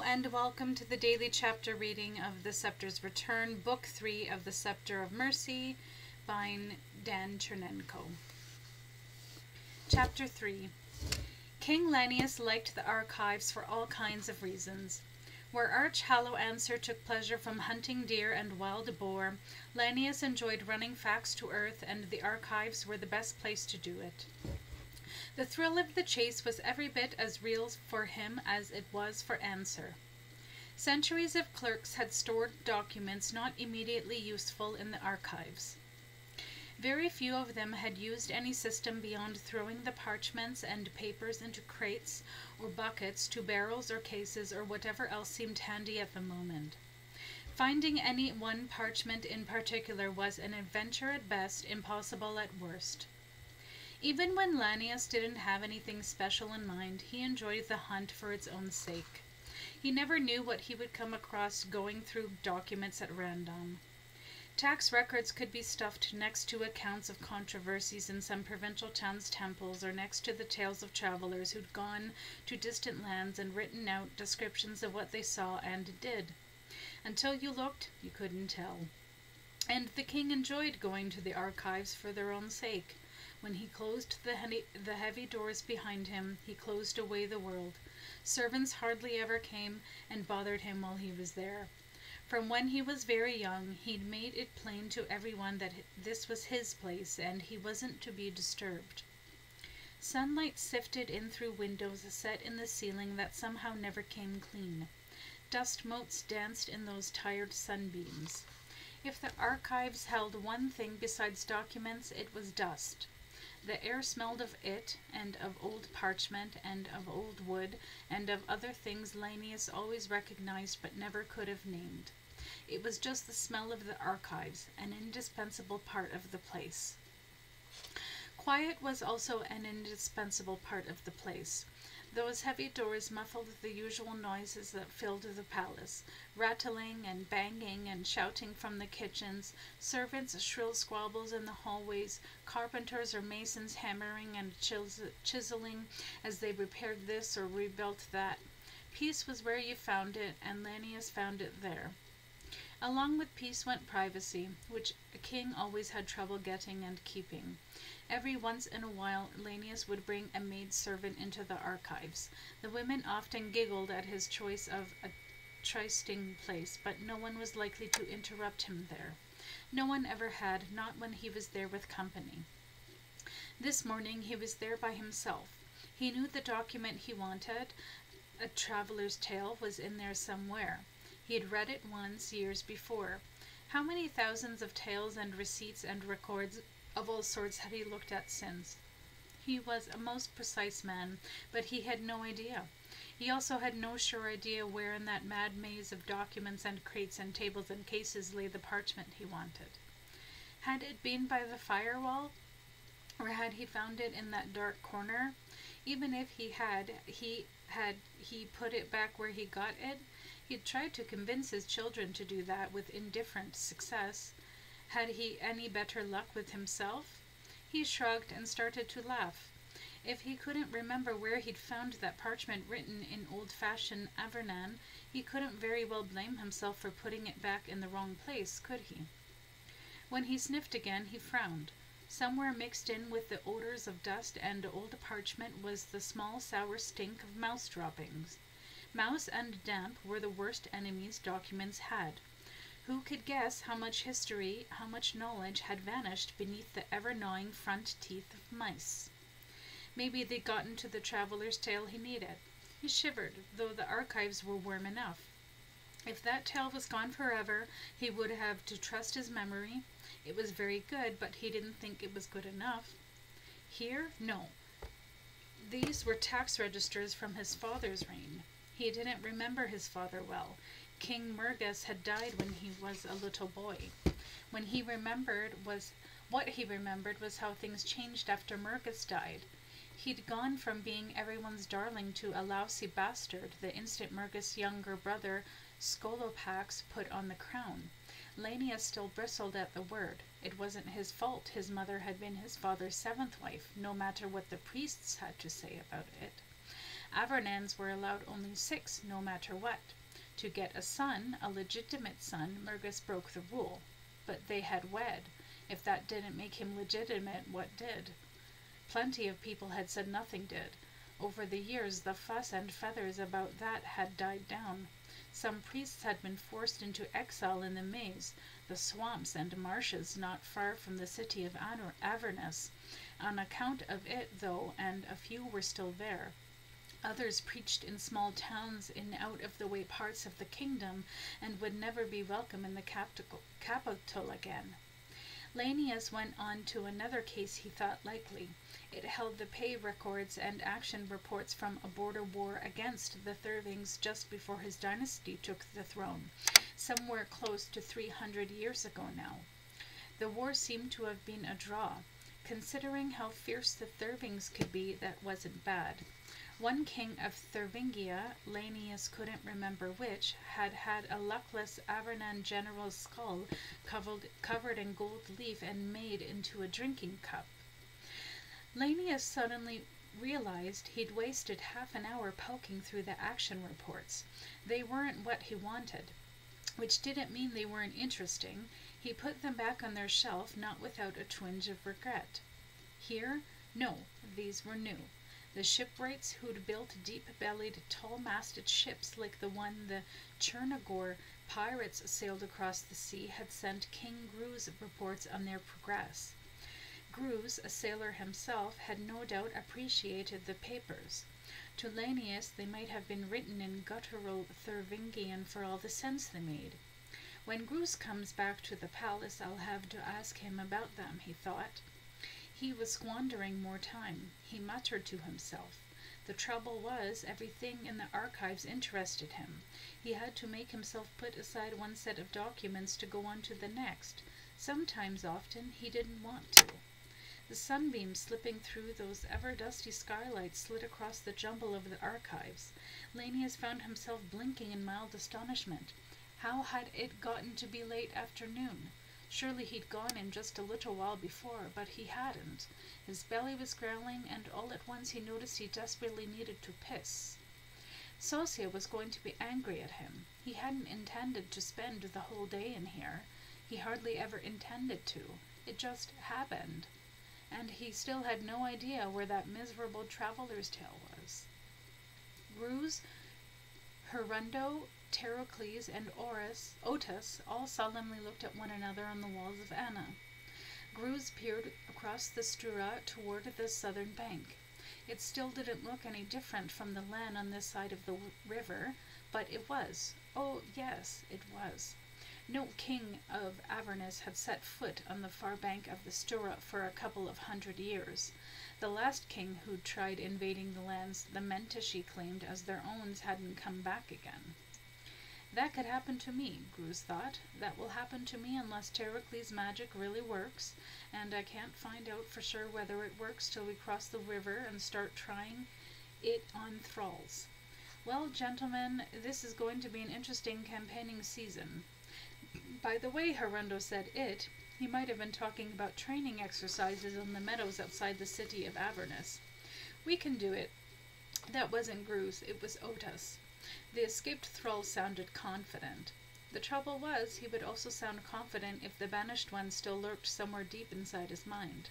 Hello and welcome to the daily chapter reading of The Septer's Return, Book 3 of The Septer of Mercy by Dan Chernenko. Chapter 3. King Lanius liked the archives for all kinds of reasons. Where Arch Hallow Answer took pleasure from hunting deer and wild boar, Lanius enjoyed running facts to earth, and the archives were the best place to do it. The thrill of the chase was every bit as real for him as it was for Answer. Centuries of clerks had stored documents not immediately useful in the archives. Very few of them had used any system beyond throwing the parchments and papers into crates or buckets to barrels or cases or whatever else seemed handy at the moment. Finding any one parchment in particular was an adventure at best, impossible at worst. Even when Lanius didn't have anything special in mind, he enjoyed the hunt for its own sake. He never knew what he would come across going through documents at random. Tax records could be stuffed next to accounts of controversies in some provincial town's temples, or next to the tales of travelers who'd gone to distant lands and written out descriptions of what they saw and did. Until you looked, you couldn't tell. And the king enjoyed going to the archives for their own sake. When he closed the heavy doors behind him, he closed away the world. Servants hardly ever came and bothered him while he was there. From when he was very young, he'd made it plain to everyone that this was his place, and he wasn't to be disturbed. Sunlight sifted in through windows set in the ceiling that somehow never came clean. Dust motes danced in those tired sunbeams. If the archives held one thing besides documents, it was dust. The air smelled of it, and of old parchment, and of old wood, and of other things Lanius always recognized but never could have named. It was just the smell of the archives, an indispensable part of the place. Quiet was also an indispensable part of the place. Those heavy doors muffled the usual noises that filled the palace, rattling and banging and shouting from the kitchens, servants' shrill squabbles in the hallways, carpenters or masons hammering and chiseling as they repaired this or rebuilt that. Peace was where you found it, and Lanius found it there. Along with peace went privacy, which a king always had trouble getting and keeping. Every once in a while, Lanius would bring a maid-servant into the archives. The women often giggled at his choice of a trysting place, but no one was likely to interrupt him there. No one ever had, not when he was there with company. This morning he was there by himself. He knew the document he wanted. A traveler's tale was in there somewhere. He had read it once, years before. How many thousands of tales and receipts and records of all sorts had he looked at since? He was a most precise man, but he had no idea. He also had no sure idea where in that mad maze of documents and crates and tables and cases lay the parchment he wanted. Had it been by the firewall, or had he found it in that dark corner? Even if he put it back where he got it? He had tried to convince his children to do that with indifferent success. Had he any better luck with himself? He shrugged and started to laugh. If he couldn't remember where he'd found that parchment written in old-fashioned Avernan, he couldn't very well blame himself for putting it back in the wrong place, could he? When he sniffed again, he frowned. Somewhere mixed in with the odors of dust and old parchment was the small sour stink of mouse droppings. Mouse and damp were the worst enemies documents had. Who could guess how much history, how much knowledge had vanished beneath the ever-gnawing front teeth of mice? Maybe they'd gotten to the traveler's tale he needed. He shivered, though the archives were warm enough. If that tale was gone forever, he would have to trust his memory. It was very good, but he didn't think it was good enough. Here? No. These were tax registers from his father's reign. He didn't remember his father well. King Mergus had died when he was a little boy. What he remembered was how things changed after Mergus died. He'd gone from being everyone's darling to a lousy bastard the instant Mergus' younger brother Skolopax put on the crown. Lanius still bristled at the word. It wasn't his fault his mother had been his father's seventh wife, no matter what the priests had to say about it. Avernans were allowed only 6, no matter what. To get a son, a legitimate son, Mergus broke the rule. But they had wed. If that didn't make him legitimate, what did? Plenty of people had said nothing did. Over the years, the fuss and feathers about that had died down. Some priests had been forced into exile in the maze, the swamps and marshes not far from the city of Avernus, on account of it, though, and a few were still there. Others preached in small towns in out-of-the-way parts of the kingdom, and would never be welcome in the capital again. Lanius went on to another case he thought likely. It held the pay records and action reports from a border war against the Thurvings just before his dynasty took the throne, somewhere close to 300 years ago now. The war seemed to have been a draw. Considering how fierce the Thurvings could be, that wasn't bad. One king of Thurvingia, Lanius couldn't remember which, had had a luckless Avernan general's skull covered in gold leaf and made into a drinking cup. Lanius suddenly realized he'd wasted half an hour poking through the action reports. They weren't what he wanted, which didn't mean they weren't interesting. He put them back on their shelf, not without a twinge of regret. Here? No, these were new. The shipwrights who'd built deep-bellied, tall-masted ships like the one the Chernenko pirates sailed across the sea had sent King Gru's reports on their progress. Gruz, a sailor himself, had no doubt appreciated the papers. To Lanius they might have been written in guttural Thurvingian for all the sense they made. When Gruz comes back to the palace, I'll have to ask him about them, he thought. He was squandering more time. He muttered to himself. The trouble was, everything in the archives interested him. He had to make himself put aside one set of documents to go on to the next. Sometimes, often, he didn't want to. The sunbeam slipping through those ever-dusty skylights slid across the jumble of the archives. Lanius found himself blinking in mild astonishment. How had it gotten to be late afternoon? Surely he'd gone in just a little while before, but he hadn't. His belly was growling, and all at once he noticed he desperately needed to piss. Sosia was going to be angry at him. He hadn't intended to spend the whole day in here. He hardly ever intended to. It just happened. And he still had no idea where that miserable traveler's tale was. Gruz, Hirundo, Terocles, and Otus all solemnly looked at one another on the walls of Anna. Gruz peered across the Stura toward the southern bank. It still didn't look any different from the land on this side of the river, but it was. Oh, yes, it was. No king of Avernus had set foot on the far bank of the Stura for a couple of 100 years. The last king who'd tried invading the lands the Mentishi claimed as their own hadn't come back again. That could happen to me, Gruz thought. That will happen to me unless Terocles' magic really works, and I can't find out for sure whether it works till we cross the river and start trying it on thralls. Well, gentlemen, this is going to be an interesting campaigning season. By the way Hirundo said it, he might have been talking about training exercises on the meadows outside the city of Avernus. We can do it. That wasn't Gruz, it was Otus. The escaped thrall sounded confident. The trouble was, he would also sound confident if the banished one still lurked somewhere deep inside his mind.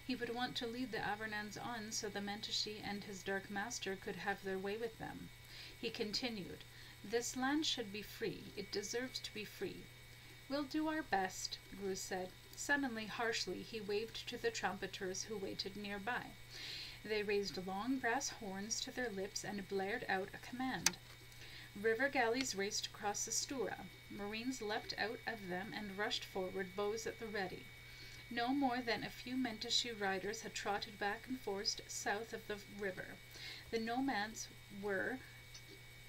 He would want to lead the Avernans on so the Mentishi and his dark master could have their way with them. He continued, "This land should be free. It deserves to be free." "We'll do our best," Gruz said. Suddenly, harshly, he waved to the trumpeters who waited nearby. They raised long brass horns to their lips and blared out a command. River galleys raced across the Stura. Marines leapt out of them and rushed forward, bows at the ready. No more than a few Mentishi riders had trotted back and forth south of the river. The nomads were,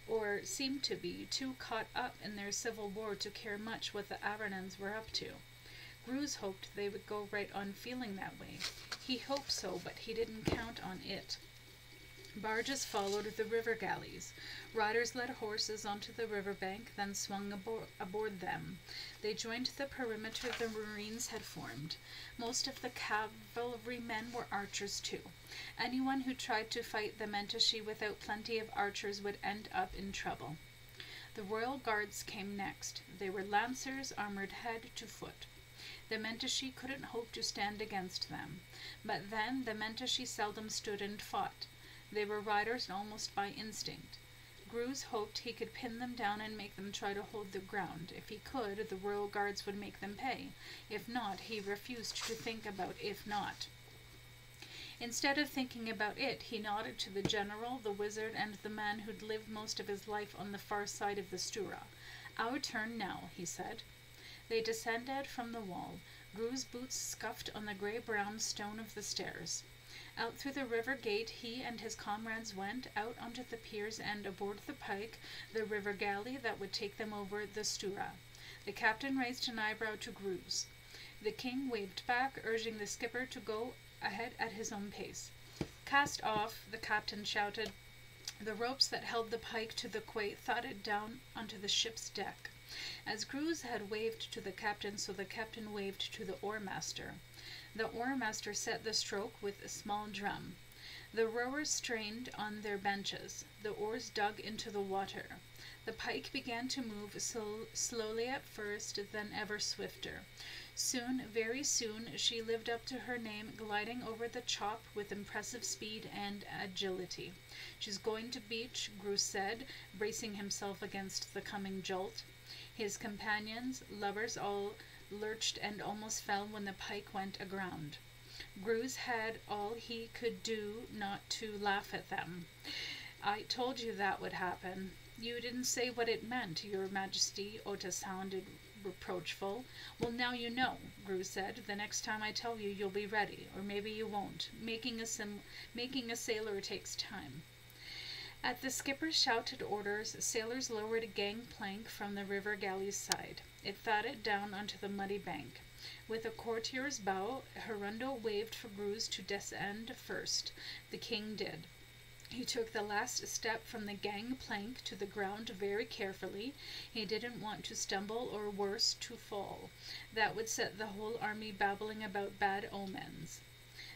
or seemed to be, too caught up in their civil war to care much what the Avernans were up to. Gruz hoped they would go right on feeling that way. He hoped so, but he didn't count on it. Barges followed the river galleys. Riders led horses onto the river bank, then swung aboard them. They joined the perimeter the Marines had formed. Most of the cavalrymen were archers too. Anyone who tried to fight the Mentashe without plenty of archers would end up in trouble. The Royal Guards came next. They were lancers, armored head to foot. The Mentashe couldn't hope to stand against them. But then the Mentashe seldom stood and fought. They were riders almost by instinct. Gruz hoped he could pin them down and make them try to hold the ground. If he could, the Royal Guards would make them pay. If not, he refused to think about if not. Instead of thinking about it, he nodded to the general, the wizard, and the man who'd lived most of his life on the far side of the Stura. "Our turn now," he said. They descended from the wall. Gruz's boots scuffed on the grey-brown stone of the stairs. Out through the river gate he and his comrades went, out onto the piers and aboard the pike, the river galley that would take them over the Stura. The captain raised an eyebrow to Gruz. The king waved back, urging the skipper to go ahead at his own pace. "Cast off," the captain shouted. The ropes that held the pike to the quay thudded down onto the ship's deck. As Gruz had waved to the captain, so the captain waved to the oar-master. The oar-master set the stroke with a small drum. The rowers strained on their benches. The oars dug into the water. The pike began to move slowly at first, then ever swifter. Soon, very soon, she lived up to her name, gliding over the chop with impressive speed and agility. "She's going to beach," Gruz said, bracing himself against the coming jolt. His companions, lubbers, all lurched and almost fell when the pike went aground. Gruz had all he could do not to laugh at them. "I told you that would happen." "You didn't say what it meant, Your Majesty," Ota sounded reproachful. "Well, now you know," Gruz said. "The next time I tell you, you'll be ready. Or maybe you won't. Making a sailor takes time." At the skipper's shouted orders, sailors lowered a gangplank from the river galley's side. It thudded down onto the muddy bank. With a courtier's bow, Hirundo waved for Gruz to descend first. The king did. He took the last step from the gangplank to the ground very carefully. He didn't want to stumble or, worse, to fall. That would set the whole army babbling about bad omens.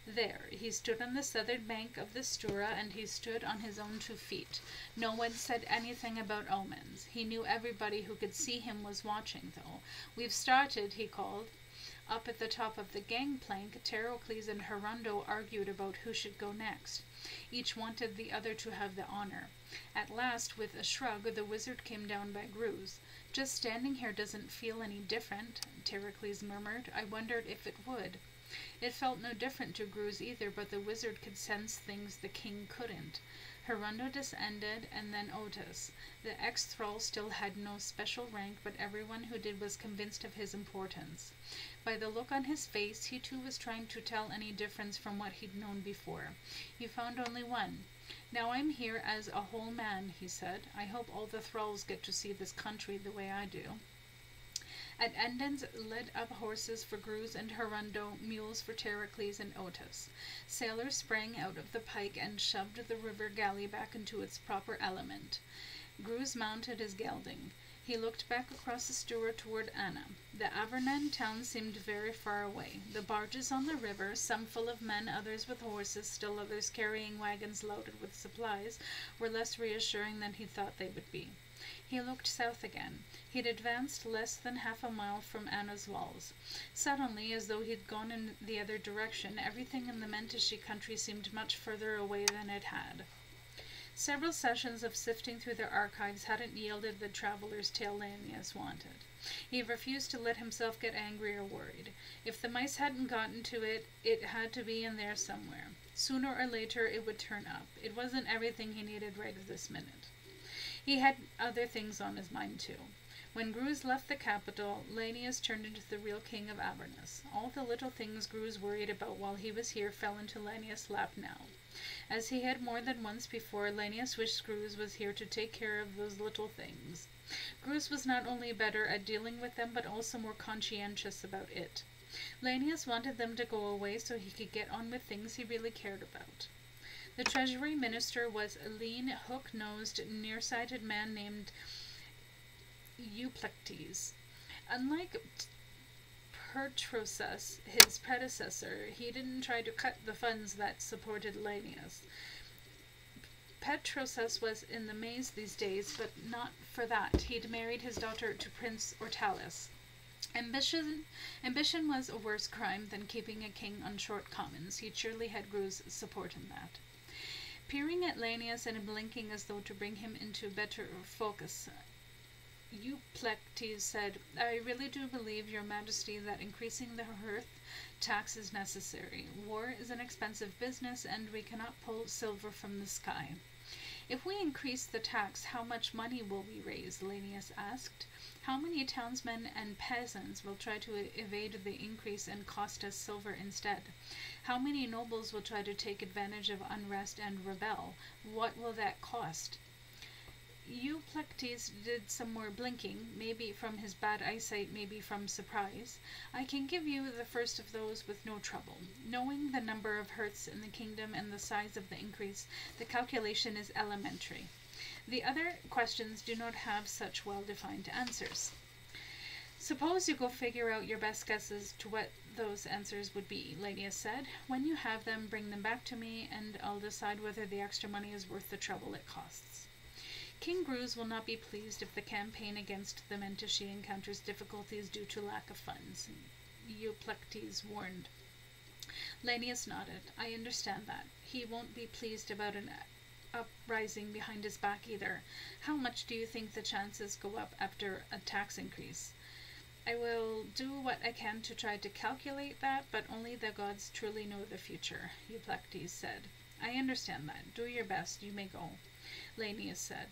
There, he stood on the southern bank of the Stura, and he stood on his own 2 feet. No one said anything about omens. He knew everybody who could see him was watching, though. "We've started," he called. Up at the top of the gangplank, Terocles and Hirundo argued about who should go next. Each wanted the other to have the honor. At last, with a shrug, the wizard came down by Gruz. "Just standing here doesn't feel any different," Terocles murmured. "I wondered if it would." It felt no different to Gruz either, but the wizard could sense things the king couldn't. Hirundo descended, and then Otis. The ex-thrall still had no special rank, but everyone who did was convinced of his importance. By the look on his face, he too was trying to tell any difference from what he'd known before. He found only one. "Now I'm here as a whole man," he said. "I hope all the thralls get to see this country the way I do." Attendants led up horses for Gruz and Hirundo, mules for Terocles and Otis. Sailors sprang out of the pike and shoved the river galley back into its proper element. Gruz mounted his gelding. He looked back across the Stura toward Anna. The Avernan town seemed very far away. The barges on the river, some full of men, others with horses, still others carrying wagons loaded with supplies, were less reassuring than he thought they would be. He looked south again. He'd advanced less than half a mile from Anna's walls. Suddenly, as though he'd gone in the other direction, everything in the Mentashe country seemed much further away than it had. Several sessions of sifting through their archives hadn't yielded the traveler's tale Lanius wanted. He refused to let himself get angry or worried. If the mice hadn't gotten to it, it had to be in there somewhere. Sooner or later it would turn up. It wasn't everything he needed right at this minute. He had other things on his mind, too. When Gruz left the capital, Lanius turned into the real king of Avernus. All the little things Gruz worried about while he was here fell into Lanius' lap now. As he had more than once before, Lanius wished Gruz was here to take care of those little things. Gruz was not only better at dealing with them, but also more conscientious about it. Lanius wanted them to go away so he could get on with things he really cared about. The treasury minister was a lean, hook-nosed, nearsighted man named Euplactes. Unlike Pertrosus, his predecessor, he didn't try to cut the funds that supported Lanius. Petrosus was in the maze these days, but not for that. He'd married his daughter to Prince Ortalis. Ambition was a worse crime than keeping a king on short commons. He surely had Gru's support in that. Peering at Lanius and blinking as though to bring him into better focus, Euplactes said, "I really do believe, your majesty, that increasing the hearth tax is necessary. War is an expensive business, and we cannot pull silver from the sky." "If we increase the tax, how much money will we raise?" Lanius asked. "How many townsmen and peasants will try to evade the increase and cost us silver instead? How many nobles will try to take advantage of unrest and rebel? What will that cost?" Euplactes did some more blinking, maybe from his bad eyesight, maybe from surprise. "I can give you the first of those with no trouble. Knowing the number of hearths in the kingdom and the size of the increase, the calculation is elementary. The other questions do not have such well-defined answers." "Suppose you go figure out your best guesses to what those answers would be," Lanius said. "When you have them, bring them back to me, and I'll decide whether the extra money is worth the trouble it costs." "King Gruz will not be pleased if the campaign against the Mentashe encounters difficulties due to lack of funds," Euplactes warned. Lanius nodded. "I understand that. He won't be pleased about an uprising behind his back either. How much do you think the chances go up after a tax increase?" "I will do what I can to try to calculate that, but only the gods truly know the future," Euplactes said. "I understand that. Do your best. You may go," Lanius said.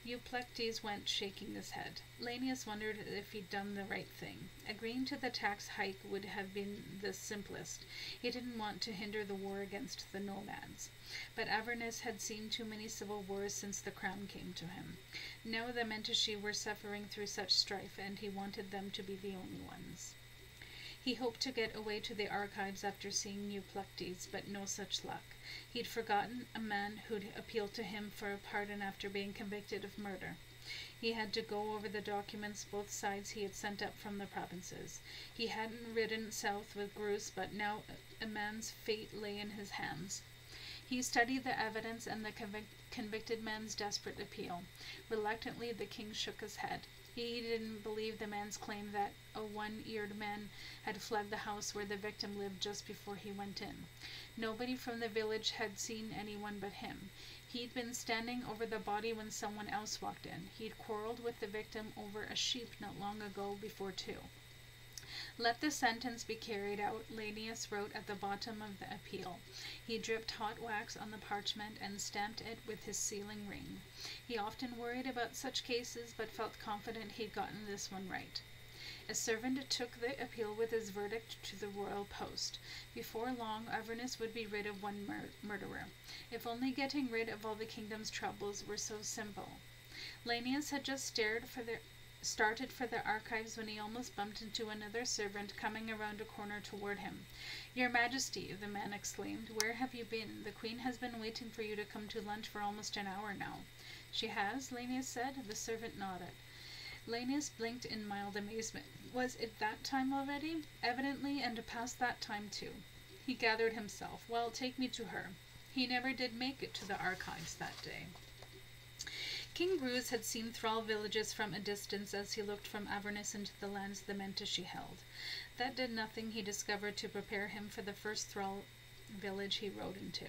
Euplactes went, shaking his head. Lanius wondered if he'd done the right thing. Agreeing to the tax hike would have been the simplest. He didn't want to hinder the war against the nomads. But Avernus had seen too many civil wars since the crown came to him. Now the Mentashe were suffering through such strife, and he wanted them to be the only ones. He hoped to get away to the archives after seeing Euplactes, but no such luck. He'd forgotten a man who'd appealed to him for a pardon after being convicted of murder. He had to go over the documents both sides he had sent up from the provinces. He hadn't ridden south with Gruz, but now a man's fate lay in his hands. He studied the evidence and the convicted man's desperate appeal. Reluctantly, the king shook his head. He didn't believe the man's claim that a one-eared man had fled the house where the victim lived just before he went in. Nobody from the village had seen anyone but him. He'd been standing over the body when someone else walked in. He'd quarreled with the victim over a sheep not long ago before too. "Let the sentence be carried out," Lanius wrote at the bottom of the appeal. He dripped hot wax on the parchment and stamped it with his sealing ring. He often worried about such cases, but felt confident he'd gotten this one right. A servant took the appeal with his verdict to the royal post. Before long, Avernus would be rid of one murderer. If only getting rid of all the kingdom's troubles were so simple. Lanius had just started for the archives when he almost bumped into another servant coming around a corner toward him. "Your Majesty," the man exclaimed, "where have you been? The Queen has been waiting for you to come to lunch for almost an hour now." "She has?" Lanius said. The servant nodded. Lanius blinked in mild amazement. Was it that time already? Evidently, and past that time too. He gathered himself. "Well, take me to her." He never did make it to the archives that day. King Gruz had seen thrall villages from a distance as he looked from Avernus into the lands the Mentashe held. That did nothing, he discovered, to prepare him for the first thrall village he rode into.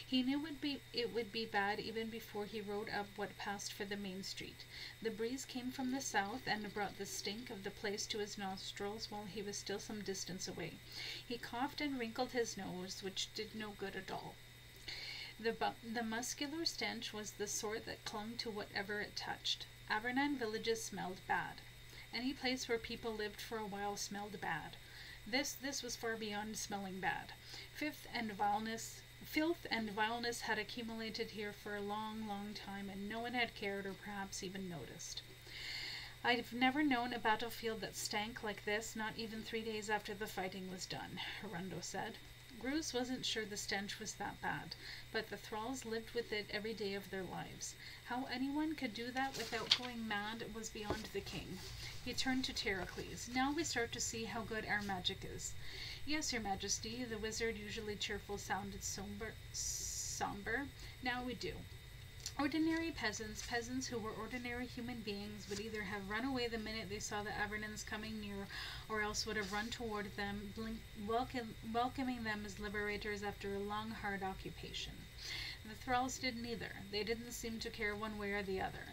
He knew it would be bad even before he rode up what passed for the main street. The breeze came from the south and brought the stink of the place to his nostrils while he was still some distance away. He coughed and wrinkled his nose, which did no good at all. The muscular stench was the sort that clung to whatever it touched. Avernan villages smelled bad. Any place where people lived for a while smelled bad. This was far beyond smelling bad. Filth and vileness had accumulated here for a long, long time, and no one had cared or perhaps even noticed. "I've never known a battlefield that stank like this, not even 3 days after the fighting was done," Hirundo said. Gruz wasn't sure the stench was that bad, but the thralls lived with it every day of their lives. How anyone could do that without going mad was beyond the king. He turned to Terracles. Now we start to see how good our magic is. Yes, your majesty, the wizard, usually cheerful, sounded somber. Now we do. Ordinary peasants who were ordinary human beings, would either have run away the minute they saw the Avernons coming near, or else would have run toward them, welcoming them as liberators after a long, hard occupation. The thralls did neither. They didn't seem to care one way or the other.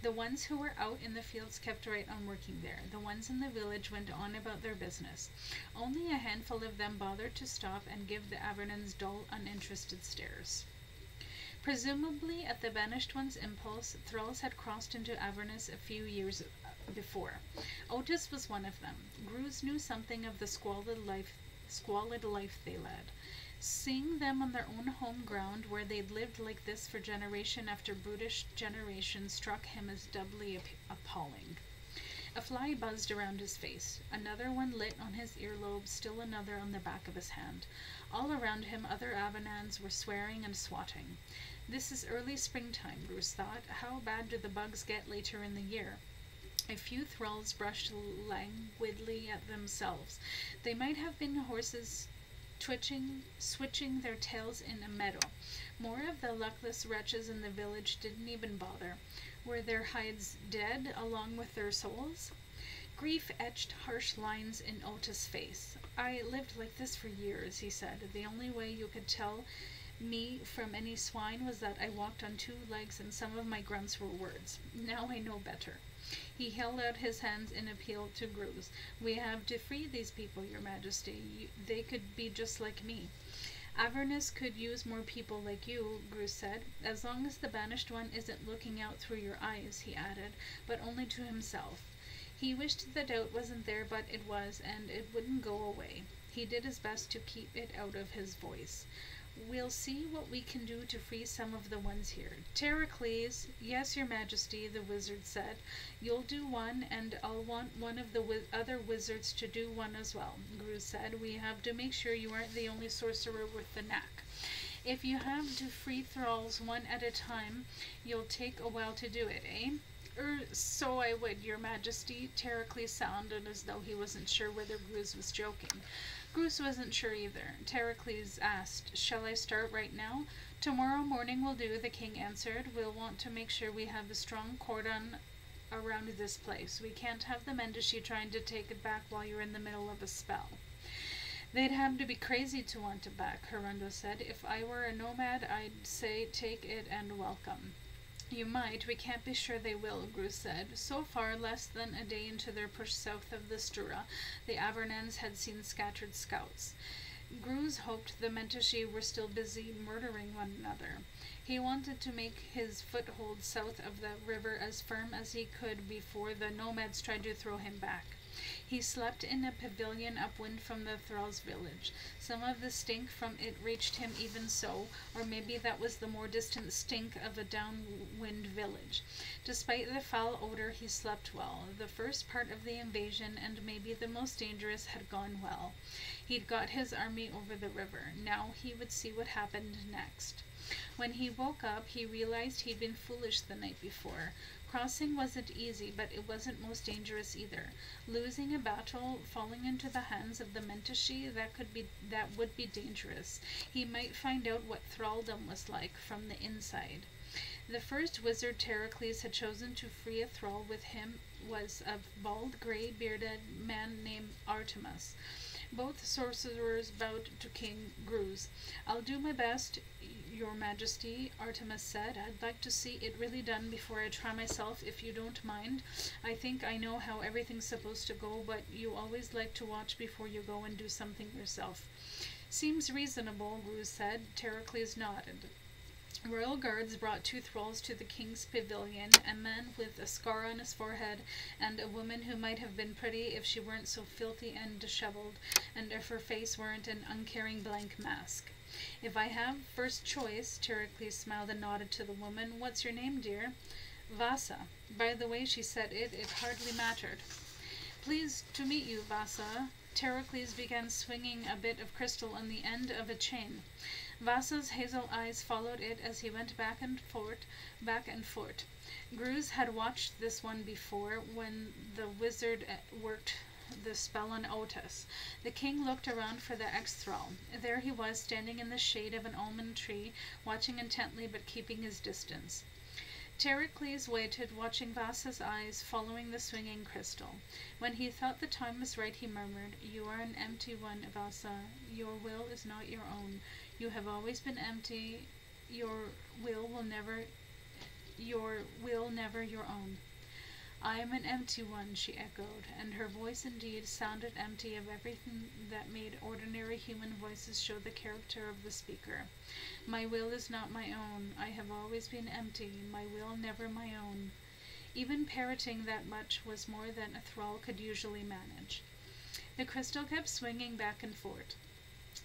The ones who were out in the fields kept right on working there. The ones in the village went on about their business. Only a handful of them bothered to stop and give the Avernons dull, uninterested stares. Presumably, at the banished one's impulse, thralls had crossed into Avernus a few years before. Otis was one of them. Gruz knew something of the squalid life they led. Seeing them on their own home ground, where they'd lived like this for generation after brutish generation, struck him as doubly appalling. A fly buzzed around his face. Another one lit on his earlobe, still another on the back of his hand. All around him, other Avenans were swearing and swatting. This is early springtime, Gruz thought. How bad do the bugs get later in the year? A few thralls brushed languidly at themselves. They might have been horses switching their tails in a meadow. More of the luckless wretches in the village didn't even bother. Were their hides dead along with their souls? Grief etched harsh lines in Otis' face. I lived like this for years, he said. The only way you could tell me from any swine was that I walked on two legs and some of my grunts were words. Now I know better. He held out his hands in appeal to Gruz. We have to free these people, your majesty. They could be just like me. Avernus could use more people like you, Gruz said, as long as the banished one isn't looking out through your eyes, he added, but only to himself. He wished the doubt wasn't there, but it was, and it wouldn't go away. He did his best to keep it out of his voice. We'll see what we can do to free some of the ones here. Terracles, yes, your majesty, the wizard said. You'll do one, and I'll want one of the other wizards to do one as well, Gruz said. We have to make sure you aren't the only sorcerer with the knack. If you have to free thralls one at a time, you'll take a while to do it, eh? So I would, your majesty. Terracles sounded as though he wasn't sure whether Gruz was joking. Gruz wasn't sure either. Terracles asked, Shall I start right now? Tomorrow morning will do, the king answered. We'll want to make sure we have a strong cordon around this place. We can't have the Mendashi trying to take it back while you're in the middle of a spell. They'd have to be crazy to want it back, Hirundo said. If I were a nomad, I'd say take it and welcome. You might. We can't be sure they will, Gruz said. So far, less than a day into their push south of the Stura, the Avernans had seen scattered scouts. Gruz hoped the Mendashi were still busy murdering one another. He wanted to make his foothold south of the river as firm as he could before the nomads tried to throw him back. He slept in a pavilion upwind from the thralls' village. Some of the stink from it reached him even so, or maybe that was the more distant stink of a downwind village. Despite the foul odor, he slept well. The first part of the invasion, and maybe the most dangerous, had gone well. He'd got his army over the river. Now he would see what happened next. When he woke up, he realized he'd been foolish the night before. Crossing wasn't easy, but it wasn't most dangerous either. Losing a battle, falling into the hands of the Mendashi, that would be dangerous. He might find out what thraldom was like from the inside. The first wizard Terracles had chosen to free a thrall with him was a bald, gray-bearded man named Artemis. Both sorcerers bowed to King Gruz. I'll do my best, your majesty, Artemis said. I'd like to see it really done before I try myself, if you don't mind. I think I know how everything's supposed to go, but you always like to watch before you go and do something yourself. Seems reasonable, Gruz said. Terracles nodded. Royal guards brought two thralls to the king's pavilion, a man with a scar on his forehead, and a woman who might have been pretty if she weren't so filthy and disheveled, and if her face weren't an uncaring blank mask. If I have first choice, Terracles smiled and nodded to the woman. What's your name, dear? Vasa. By the way she said it, it hardly mattered. Pleased to meet you, Vasa, Terracles began swinging a bit of crystal on the end of a chain. Vasa's hazel eyes followed it as he went back and forth, back and forth. Gruz had watched this one before when the wizard worked the spell on Otis. The king looked around for the ex-thrall. There he was, standing in the shade of an almond tree, watching intently but keeping his distance. Terracles waited, watching Vasa's eyes, following the swinging crystal. When he thought the time was right, he murmured, "You are an empty one, Vasa. Your will is not your own. You have always been empty. Your will never your own." "I am an empty one," she echoed, and her voice indeed sounded empty of everything that made ordinary human voices show the character of the speaker. "My will is not my own. I have always been empty. My will never my own." Even parroting that much was more than a thrall could usually manage. The crystal kept swinging back and forth.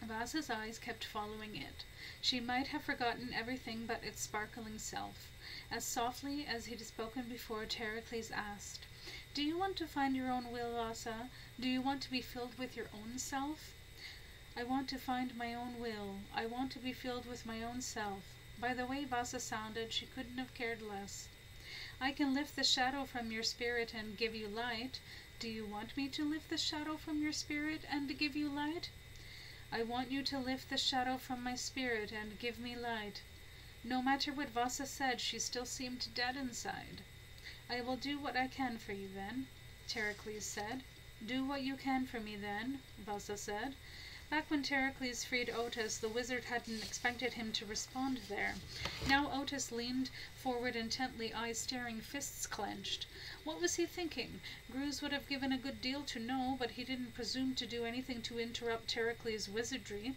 Vasa's eyes kept following it. She might have forgotten everything but its sparkling self. As softly as he'd spoken before, Terracles asked, "Do you want to find your own will, Vasa? Do you want to be filled with your own self?" "I want to find my own will. I want to be filled with my own self." By the way Vasa sounded, she couldn't have cared less. "I can lift the shadow from your spirit and give you light. Do you want me to lift the shadow from your spirit and give you light?" "I want you to lift the shadow from my spirit and give me light." No matter what Vasa said, she still seemed dead inside. "I will do what I can for you, then," Terracles said. "Do what you can for me, then," Vasa said. Back when Terracles freed Otis, the wizard hadn't expected him to respond there. Now Otis leaned forward intently, eyes staring, fists clenched. What was he thinking? Gruz would have given a good deal to know, but he didn't presume to do anything to interrupt Terracles' wizardry.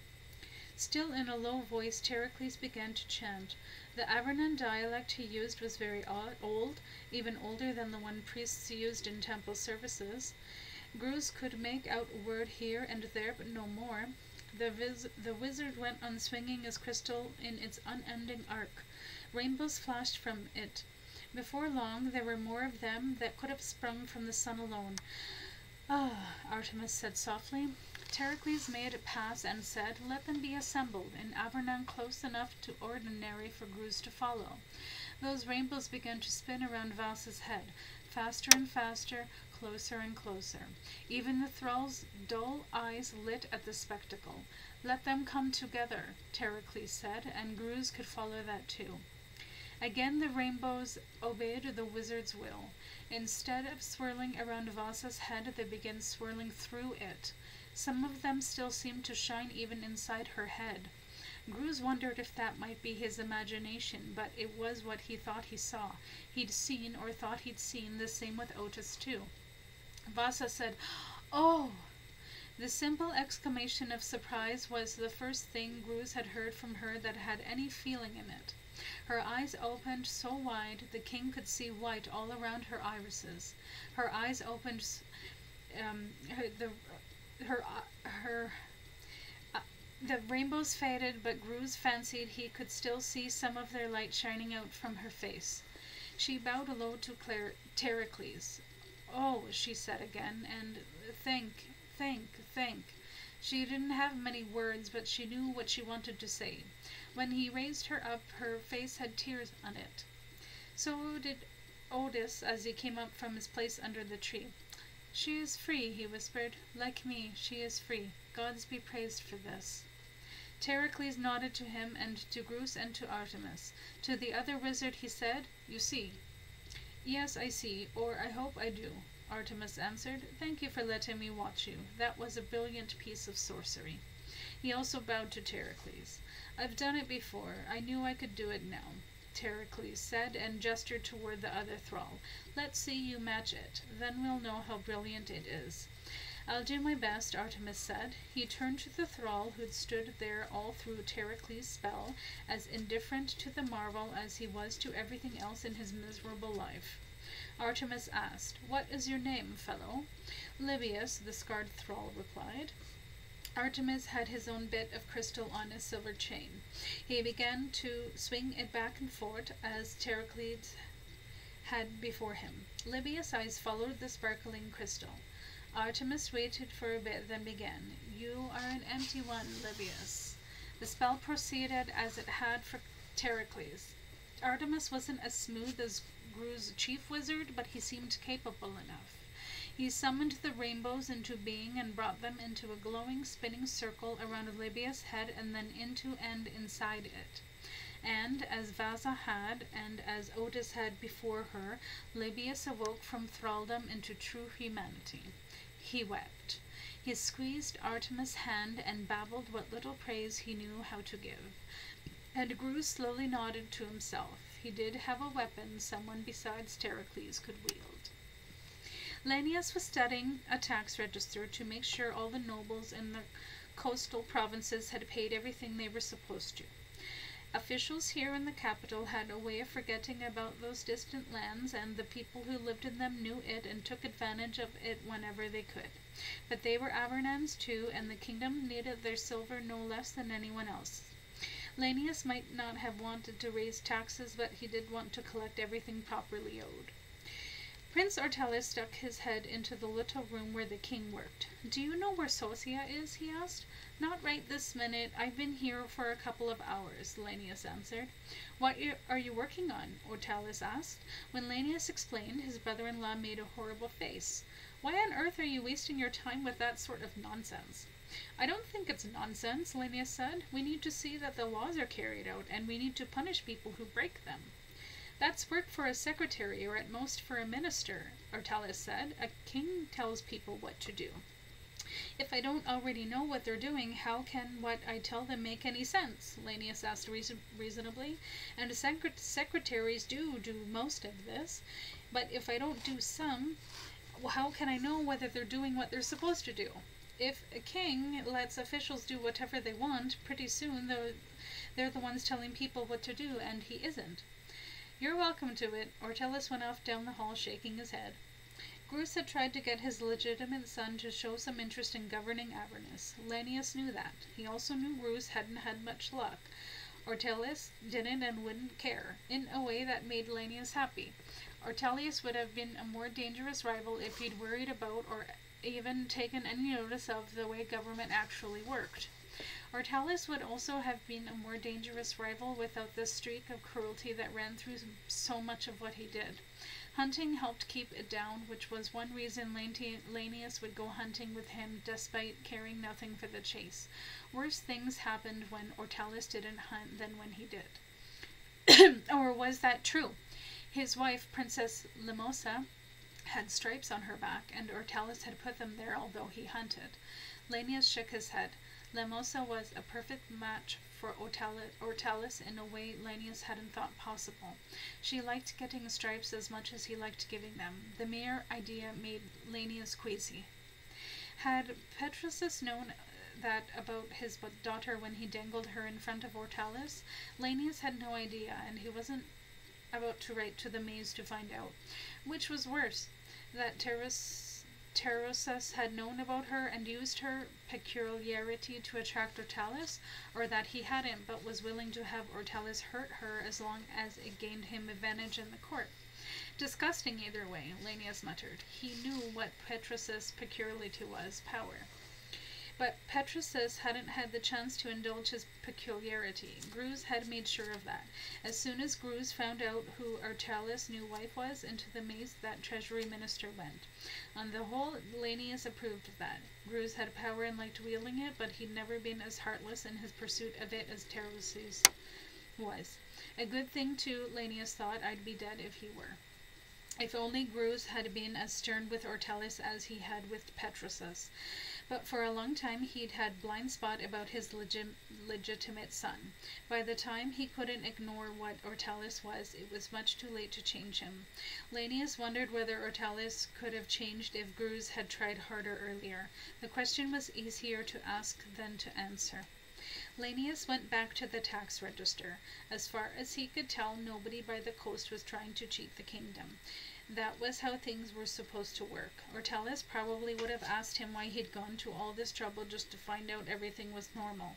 Still in a low voice, Terracles began to chant. The Avernan dialect he used was very old, even older than the one priests used in temple services. Gruz could make out a word here and there, but no more. The wizard went on swinging his crystal in its unending arc. Rainbows flashed from it. Before long, there were more of them that could have sprung from the sun alone. "Ah," Artemis said softly. Terracles made a pass and said, "Let them be assembled, in Avernan close enough to ordinary for Gruz to follow." Those rainbows began to spin around Vasa's head, faster and faster, closer and closer. Even the thrall's dull eyes lit at the spectacle. "Let them come together," Terracles said, and Gruz could follow that too. Again the rainbows obeyed the wizard's will. Instead of swirling around Vasa's head, they began swirling through it. Some of them still seemed to shine even inside her head. Gruz wondered if that might be his imagination, but it was what he thought he saw. He'd seen, or thought he'd seen, the same with Otis too. Vasa said, "Oh!" The simple exclamation of surprise was the first thing Gruz had heard from her that had any feeling in it. Her eyes opened so wide the king could see white all around her irises. Her eyes opened, the rainbows faded, but Gruz fancied he could still see some of their light shining out from her face. She bowed low to Terracles. "Oh," she said again, and think. She didn't have many words, but she knew what she wanted to say. When he raised her up, her face had tears on it. So did Otis as he came up from his place under the tree. "She is free," he whispered. "Like me, she is free. Gods be praised for this." Terracles nodded to him and to Gruz and to Artemis. To the other wizard he said, "You see." "Yes, I see, or I hope I do," Artemis answered. "Thank you for letting me watch you. That was a brilliant piece of sorcery." He also bowed to Terracles. "I've done it before. I knew I could do it now," Terracles said, and gestured toward the other thrall. "Let's see you match it. Then we'll know how brilliant it is." "I'll do my best," Artemis said. He turned to the thrall who'd stood there all through Terracles' spell, as indifferent to the marvel as he was to everything else in his miserable life. Artemis asked, "What is your name, fellow?" "Livius," the scarred thrall replied. Artemis had his own bit of crystal on a silver chain. He began to swing it back and forth as Terracles had before him. Livius' eyes followed the sparkling crystal. Artemis waited for a bit, then began. You are an empty one, Libius. The spell proceeded as it had for Tericles. Artemis wasn't as smooth as Gru's chief wizard, but he seemed capable enough. He summoned the rainbows into being and brought them into a glowing, spinning circle around Libius' head and then into and inside it. And, as Vaza had, and as Otis had before her, Libius awoke from thraldom into true humanity. He wept. He squeezed Artemis' hand and babbled what little praise he knew how to give. And Gru slowly nodded to himself. He did have a weapon someone besides Tericles could wield. Lanius was studying a tax register to make sure all the nobles in the coastal provinces had paid everything they were supposed to. Officials here in the capital had a way of forgetting about those distant lands, and the people who lived in them knew it and took advantage of it whenever they could. But they were Avernans too, and the kingdom needed their silver no less than anyone else. Lanius might not have wanted to raise taxes, but he did want to collect everything properly owed. Prince Ortelis stuck his head into the little room where the king worked. "Do you know where Socia is?" he asked. "Not right this minute. I've been here for a couple of hours," Lanius answered. "What are you working on?" Ortelis asked. When Lanius explained, his brother-in-law made a horrible face. "Why on earth are you wasting your time with that sort of nonsense?" "I don't think it's nonsense," Lanius said. "We need to see that the laws are carried out, and we need to punish people who break them." "That's work for a secretary, or at most for a minister," Ortelis said. "A king tells people what to do. If I don't already know what they're doing, how can what I tell them make any sense?" Lanius asked reasonably. "And secretaries do most of this. But if I don't do some, how can I know whether they're doing what they're supposed to do? If a king lets officials do whatever they want, pretty soon they're the ones telling people what to do, and he isn't." "You're welcome to it." Ortelis went off down the hall, shaking his head. Grus had tried to get his legitimate son to show some interest in governing Avernus. Lanius knew that. He also knew Grus hadn't had much luck. Ortelis didn't and wouldn't care, in a way that made Lanius happy. Ortelius would have been a more dangerous rival if he'd worried about or even taken any notice of the way government actually worked. Ortelis would also have been a more dangerous rival without the streak of cruelty that ran through so much of what he did. Hunting helped keep it down, which was one reason Lanius would go hunting with him despite caring nothing for the chase. Worse things happened when Ortelis didn't hunt than when he did. Or was that true? His wife, Princess Limosa, had stripes on her back, and Ortelis had put them there although he hunted. Lanius shook his head. Limosa was a perfect match for Ortelis in a way Lanius hadn't thought possible. She liked getting stripes as much as he liked giving them. The mere idea made Lanius queasy. Had Petrusus known that about his daughter when he dangled her in front of Ortelis? Lanius had no idea, and he wasn't about to write to the maids to find out. Which was worse, that Teresus had known about her and used her peculiarity to attract Ortelis, or that he hadn't but was willing to have Ortelis hurt her as long as it gained him advantage in the court. Disgusting either way, Lanius muttered. He knew what Petrusus' peculiarity was, power. But Petrusus hadn't had the chance to indulge his peculiarity. Grus had made sure of that. As soon as Grus found out who Ortelis' new wife was, into the maze that treasury minister went. On the whole, Lanius approved of that. Grus had power and liked wielding it, but he'd never been as heartless in his pursuit of it as Teresus was. A good thing, too, Lanius thought. I'd be dead if he were. If only Grus had been as stern with Ortelis as he had with Petrusus. But for a long time he'd had blind spot about his legitimate son. By the time he couldn't ignore what Ortelis was, it was much too late to change him. Lanius wondered whether Ortelis could have changed if Grus had tried harder earlier. The question was easier to ask than to answer. Lanius went back to the tax register. As far as he could tell, nobody by the coast was trying to cheat the kingdom. That was how things were supposed to work. Ortelis probably would have asked him why he'd gone to all this trouble just to find out everything was normal.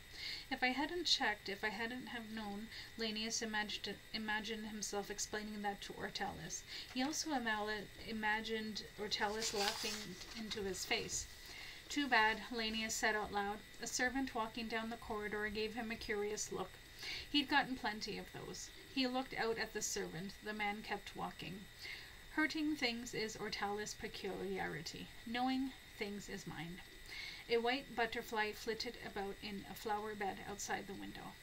If I hadn't checked, if I hadn't have known, Lanius imagined himself explaining that to Ortelis. He also imagined Ortelis laughing into his face. Too bad, Lanius said out loud. A servant walking down the corridor gave him a curious look. He'd gotten plenty of those. He looked out at the servant. The man kept walking. Hurting things is Ortelis' peculiarity. Knowing things is mine. A white butterfly flitted about in a flower bed outside the window.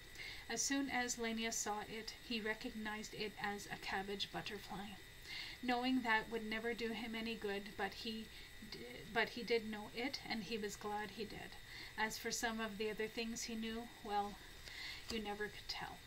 As soon as Lanius saw it, he recognized it as a cabbage butterfly. Knowing that would never do him any good, but he did know it, and he was glad he did. As for some of the other things he knew, well, you never could tell.